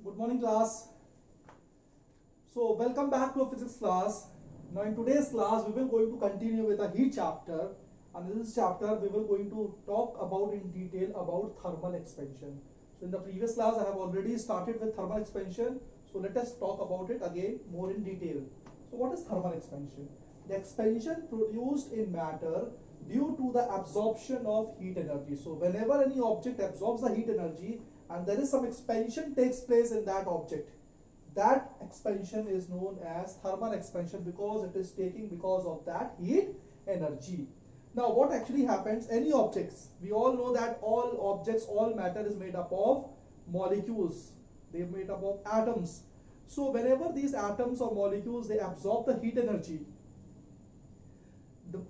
Good morning, class. So, welcome back to a physics class. Now, in today's class, we will going to continue with the heat chapter. And in this chapter, we will going to talk about in detail about thermal expansion. So, in the previous class, I have already started with thermal expansion. So, let us talk about it again more in detail. So, what is thermal expansion? The expansion produced in matter due to the absorption of heat energy. So, whenever any object absorbs the heat energy and there is some expansion takes place in that object, that expansion is known as thermal expansion because it is taking because of that heat energy. Now what actually happens, any objects, we all know that all objects, all matter is made up of molecules, they are made up of atoms. So whenever these atoms or molecules, they absorb the heat energy,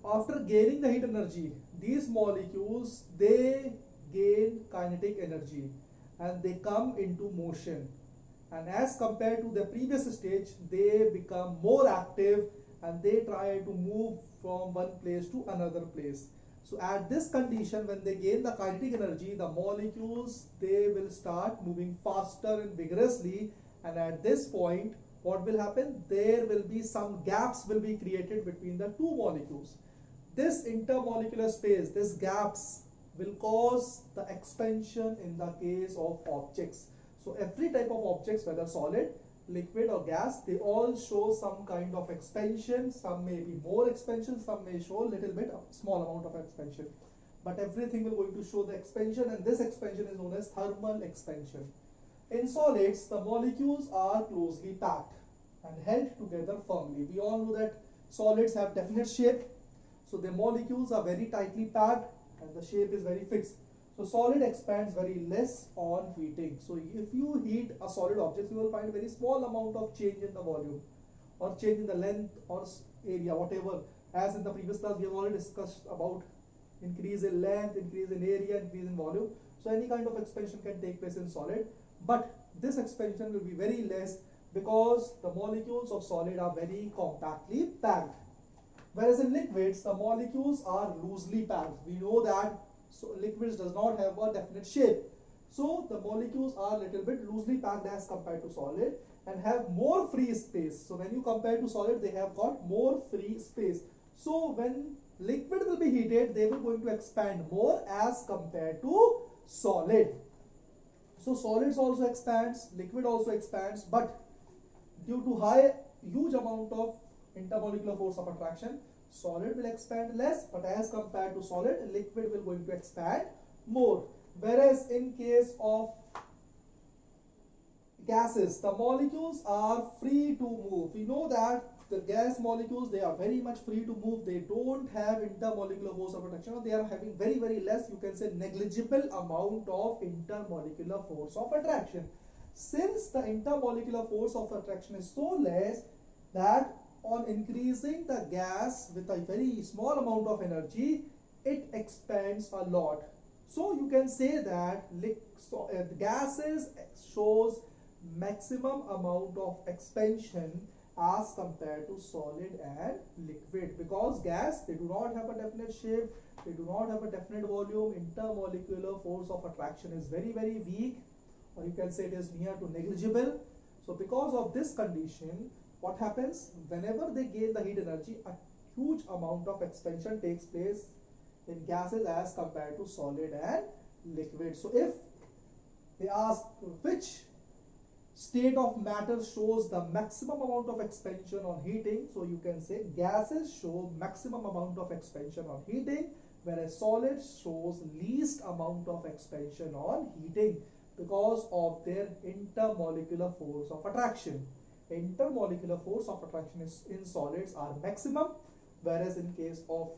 after gaining the heat energy, these molecules, they gain kinetic energy and they come into motion, and as compared to the previous stage, they become more active and they try to move from one place to another place. So at this condition, when they gain the kinetic energy, the molecules, they will start moving faster and vigorously, and at this point what will happen, there will be some gaps will be created between the two molecules. This intermolecular space, this gaps will cause the expansion in the case of objects. So every type of objects, whether solid, liquid or gas, they all show some kind of expansion. Some may be more expansion, some may show a little bit, a small amount of expansion. But everything will going to show the expansion, and this expansion is known as thermal expansion. In solids, the molecules are closely packed and held together firmly. We all know that solids have definite shape, so the molecules are very tightly packed and the shape is very fixed. So solid expands very less on heating. So if you heat a solid object, you will find very small amount of change in the volume or change in the length or area, whatever. As in the previous class, we have already discussed about increase in length, increase in area, increase in volume. So any kind of expansion can take place in solid, but this expansion will be very less because the molecules of solid are very compactly packed. Whereas in liquids, the molecules are loosely packed. We know that liquids does not have a definite shape. So the molecules are a little bit loosely packed as compared to solid and have more free space. So when you compare to solid, they have got more free space. So when liquid will be heated, they will going to expand more as compared to solid. So solids also expands, liquid also expands, but due to huge amount of intermolecular force of attraction, solid will expand less, but as compared to solid, liquid will going to expand more. Whereas in case of gases, the molecules are free to move. We know that the gas molecules, they are very much free to move. They don't have intermolecular force of attraction, or they are having very less, you can say negligible amount of intermolecular force of attraction. Since the intermolecular force of attraction is so less that on increasing the gas with a very small amount of energy, it expands a lot. So you can say that gases shows maximum amount of expansion as compared to solid and liquid, because gas, they do not have a definite shape, they do not have a definite volume. Intermolecular force of attraction is very weak, or you can say it is near to negligible. So because of this condition, what happens, whenever they gain the heat energy, a huge amount of expansion takes place in gases as compared to solid and liquid. So if they ask which state of matter shows the maximum amount of expansion on heating, so you can say gases show maximum amount of expansion on heating, whereas solids shows least amount of expansion on heating because of their intermolecular force of attraction. Intermolecular force of attraction is in solids are maximum, whereas in case of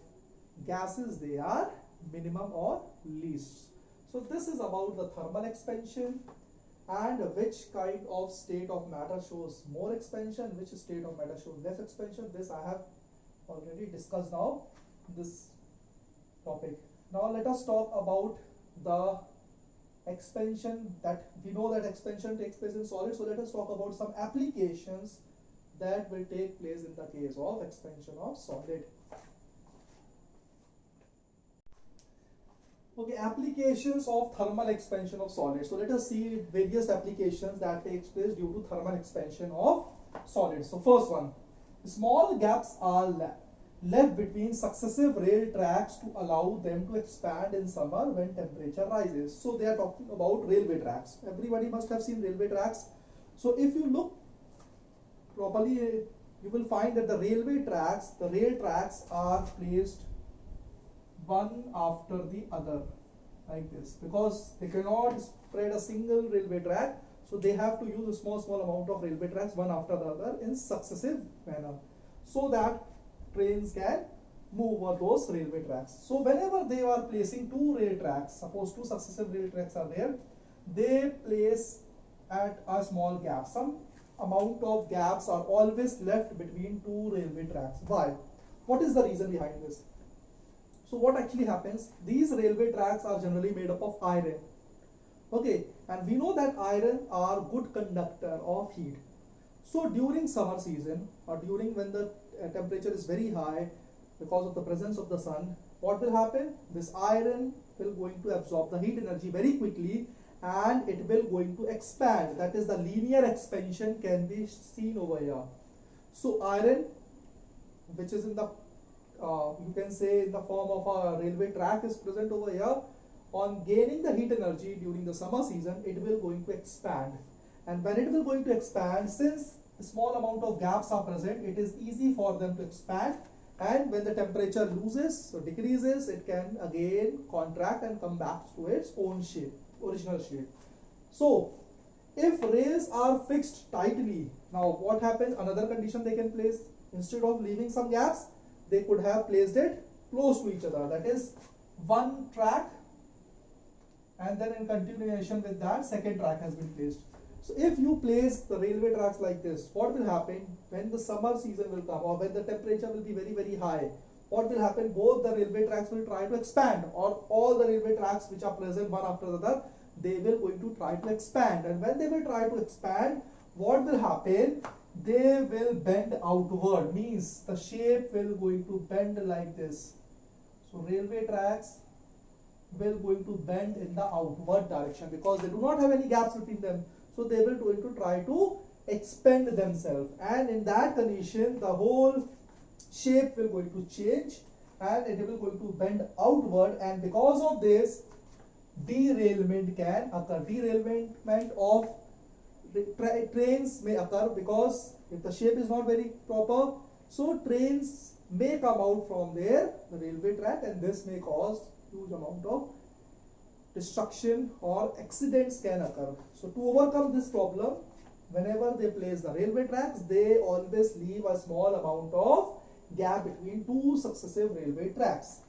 gases, they are minimum or least. So this is about the thermal expansion and which kind of state of matter shows more expansion, which state of matter shows less expansion. This I have already discussed now, this topic. Now let us talk about the expansion, that we know that expansion takes place in solid. So let us talk about some applications that will take place in the case of expansion of solid. Okay, applications of thermal expansion of solids. So let us see various applications that takes place due to thermal expansion of solids. So first one, small gaps are left between successive rail tracks to allow them to expand in summer when temperature rises. So they are talking about railway tracks. Everybody must have seen railway tracks. So if you look properly, you will find that the rail tracks are placed one after the other like this, because they cannot spread a single railway track, so they have to use a small amount of railway tracks one after the other in successive manner, so that trains can move over those railway tracks. So whenever they are placing two rail tracks, suppose two successive rail tracks are there, they place at a small gap. Some amount of gaps are always left between two railway tracks. Why? What is the reason behind this? So what actually happens, these railway tracks are generally made up of iron. Okay, and we know that iron are good conductor of heat. So during summer season, or during when the temperature is very high because of the presence of the sun, what will happen? This iron will going to absorb the heat energy very quickly, and it will going to expand. That is, the linear expansion can be seen over here. So iron, which is in the you can say in the form of a railway track, is present over here. On gaining the heat energy during the summer season, it will going to expand, and when it will going to expand, since a small amount of gaps are present, it is easy for them to expand, and when the temperature loses or decreases, it can again contract and come back to its own shape, original shape. So if rails are fixed tightly, now what happens? Another condition they can place, instead of leaving some gaps, they could have placed it close to each other, that is one track, and then in continuation with that, second track has been placed. So if you place the railway tracks like this, what will happen when the summer season will come, or when the temperature will be very high? What will happen? Both the railway tracks will try to expand, or all the railway tracks which are present one after the other, they will going to try to expand, and when they will try to expand, what will happen? They will bend outward, means the shape will going to bend like this. So railway tracks will going to bend in the outward direction because they do not have any gaps between them. So they will going to try to expand themselves, and in that condition the whole shape will going to change and it will going to bend outward, and because of this derailment can occur. Derailment of trains may occur, because if the shape is not very proper, so trains may come out from the railway track, and this may cause huge amount of destruction or accidents can occur. So to overcome this problem, whenever they place the railway tracks, they always leave a small amount of gap between two successive railway tracks.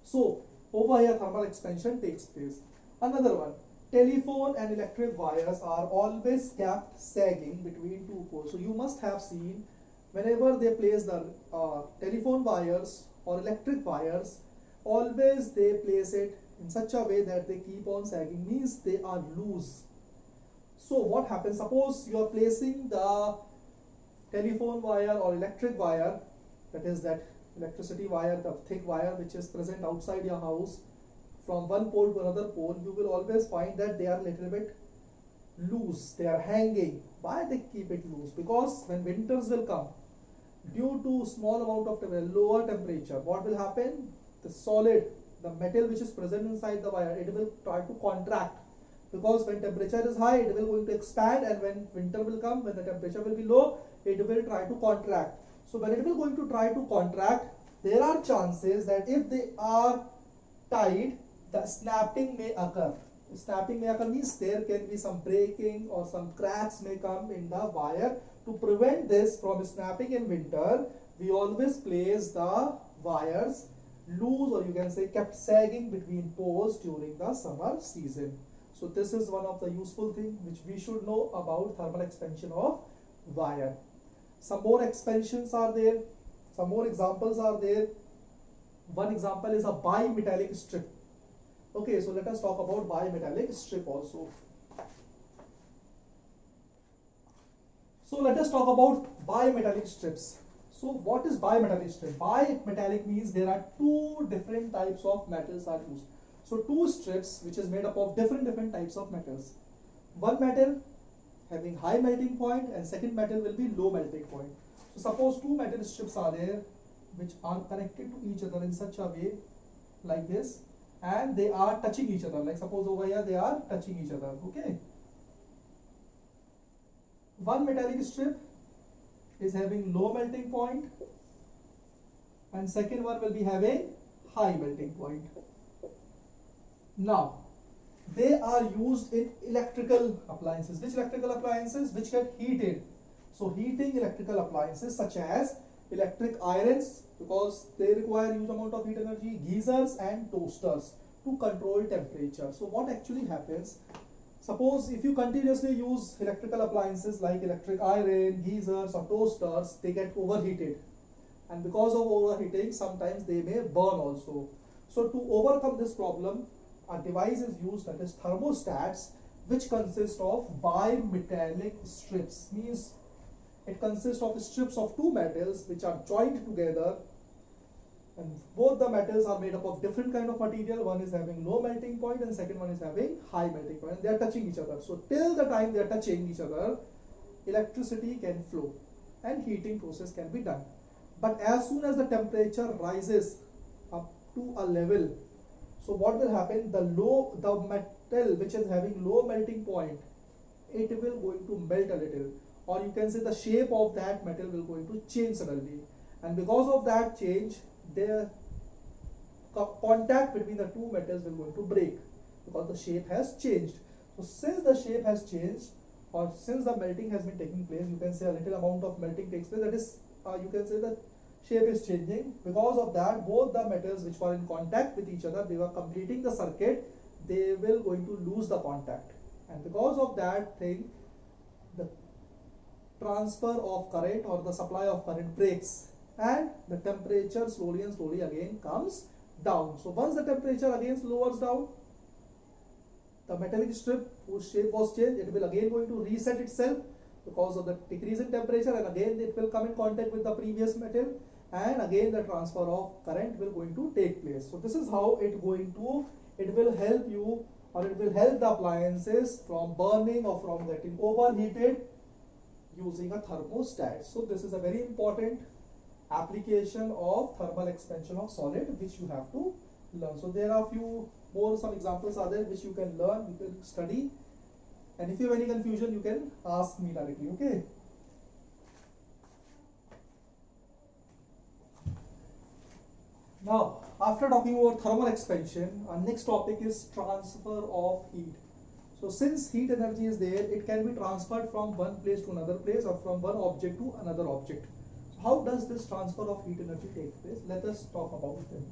So over here thermal expansion takes place. Another one, telephone and electric wires are always kept sagging between two poles. So you must have seen, whenever they place the telephone wires or electric wires, always they place it in such a way that they keep on sagging, means they are loose. So what happens? Suppose you are placing the telephone wire or electric wire, that is that electricity wire, the thick wire which is present outside your house, from one pole to another pole, you will always find that they are a little bit loose, they are hanging. Why they keep it loose? Because when winters will come, due to small amount of lower temperature, what will happen? The solid, the metal which is present inside the wire, it will try to contract, because when temperature is high, it will going to expand, and when winter will come, when the temperature will be low, it will try to contract. So when it will going to try to contract, there are chances that if they are tied, the snapping may occur. Snapping may occur means there can be some breaking or some cracks may come in the wire. To prevent this from snapping in winter, we always place the wires loose, or you can say kept sagging between poles during the summer season. So this is one of the useful things which we should know about thermal expansion of wire. Some more expansions are there, some more examples are there. One example is a bimetallic strip. Okay, so let us talk about bimetallic strip also. So let us talk about bimetallic strips. So what is bimetallic strip? Bimetallic means there are two different types of metals are used. So two strips which is made up of different types of metals. One metal having high melting point and second metal will be low melting point. So suppose two metal strips are there which are connected to each other in such a way like this, and they are touching each other. Like suppose over here they are touching each other. Okay. One metallic strip is having low melting point and second one will be having high melting point. Now they are used in electrical appliances. Which electrical appliances? Which get heated. So heating electrical appliances such as electric irons, because they require huge amount of heat energy, geysers and toasters to control temperature. So what actually happens, suppose if you continuously use electrical appliances like electric iron, geysers or toasters, they get overheated, and because of overheating sometimes they may burn also. So to overcome this problem, a device is used, that is thermostats, which consist of bimetallic strips. Means it consists of strips of two metals which are joined together, and both the metals are made up of different kind of material. One is having low melting point and second one is having high melting point, and they are touching each other. So till the time they are touching each other, electricity can flow and heating process can be done. But as soon as the temperature rises up to a level, so what will happen, the metal which is having low melting point, it will going to melt a little, or you can say the shape of that metal will going to change suddenly, and because of that change, the contact between the two metals will going to break because the shape has changed. So since the shape has changed, or since the melting has been taking place, you can say a little amount of melting takes place, that is you can say the shape is changing. Because of that, both the metals which were in contact with each other, they were completing the circuit, they will going to lose the contact, and because of that thing, the transfer of current or the supply of current breaks, and the temperature slowly and slowly again comes down. So once the temperature again lowers down, the metallic strip whose shape was changed, it will again going to reset itself because of the decrease in temperature, and again it will come in contact with the previous metal, and again the transfer of current will going to take place. So this is how it will help you, or it will help the appliances from burning or from getting overheated using a thermostat. So this is a very important application of thermal expansion of solid which you have to learn. So there are few more, some examples are there which you can learn, you can study, and if you have any confusion you can ask me directly. Okay. Now after talking about thermal expansion, our next topic is transfer of heat. So since heat energy is there, it can be transferred from one place to another place, or from one object to another object. So how does this transfer of heat energy take place? Let us talk about it.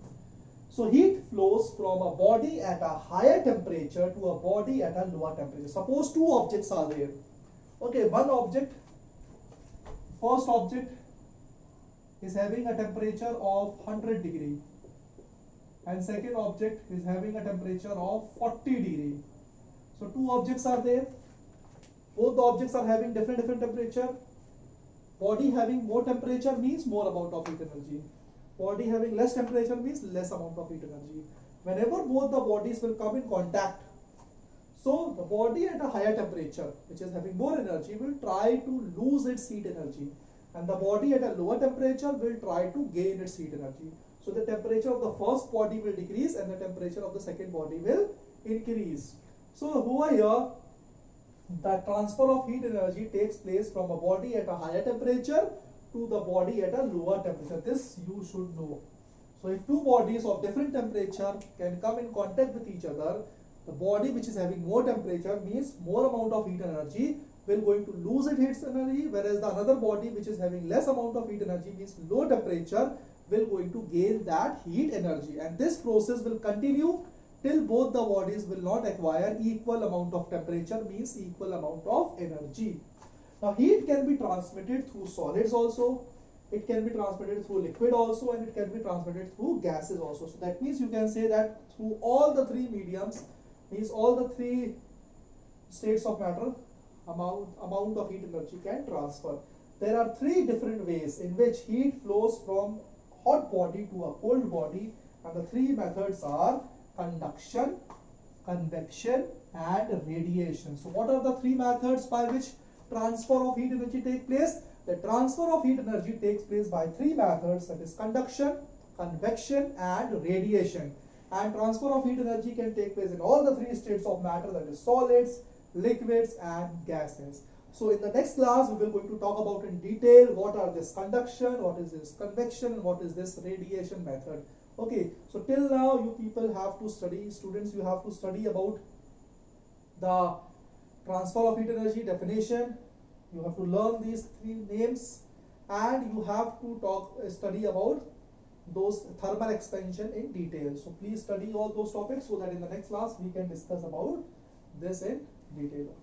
So heat flows from a body at a higher temperature to a body at a lower temperature. Suppose two objects are there. Okay, one object, first object is having a temperature of 100 degree, and second object is having a temperature of 40 degree. So two objects are there, both the objects are having different temperature. Body having more temperature means more amount of heat energy. Body having less temperature means less amount of heat energy. Whenever both the bodies will come in contact, so the body at a higher temperature, which is having more energy, will try to lose its heat energy, and the body at a lower temperature will try to gain its heat energy. So the temperature of the first body will decrease and the temperature of the second body will increase. So over here, the transfer of heat energy takes place from a body at a higher temperature to the body at a lower temperature. This you should know. So if two bodies of different temperature can come in contact with each other, the body which is having more temperature means more amount of heat energy will going to lose its energy, whereas the another body which is having less amount of heat energy means low temperature will going to gain that heat energy, and this process will continue till both the bodies will not acquire equal amount of temperature, means equal amount of energy. Now heat can be transmitted through solids also, it can be transmitted through liquid also, and it can be transmitted through gases also. So that means you can say that through all the three mediums, means all the three states of matter, amount of heat energy can transfer. There are three different ways in which heat flows from hot body to a cold body, and the three methods are conduction, convection and radiation. So what are the three methods by which transfer of heat energy take place? The transfer of heat energy takes place by three methods, that is conduction, convection and radiation. And transfer of heat energy can take place in all the three states of matter, that is solids, liquids and gases. So in the next class we will going to talk about in detail what are this conduction, what is this convection and what is this radiation method. Okay, so till now you people have to study, students, you have to study about the transfer of heat energy definition, you have to learn these three names, and you have to study about those thermal expansion in detail. So please study all those topics so that in the next class we can discuss about this in detail.